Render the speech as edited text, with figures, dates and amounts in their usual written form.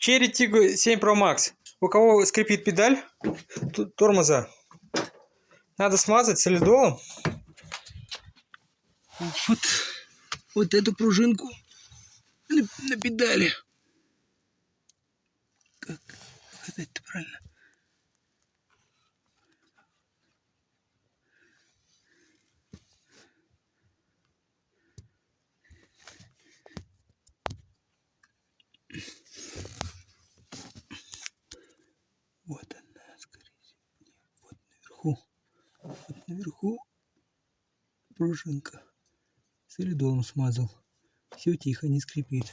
Cherry Tiggo 7 Pro Max. У кого скрипит педаль тормоза, надо смазать солидолом. Вот эту пружинку на педали. Как это правильно? Вот она, скорее всего. Вот наверху пружинка. Солидолом смазал. Все тихо, не скрипит.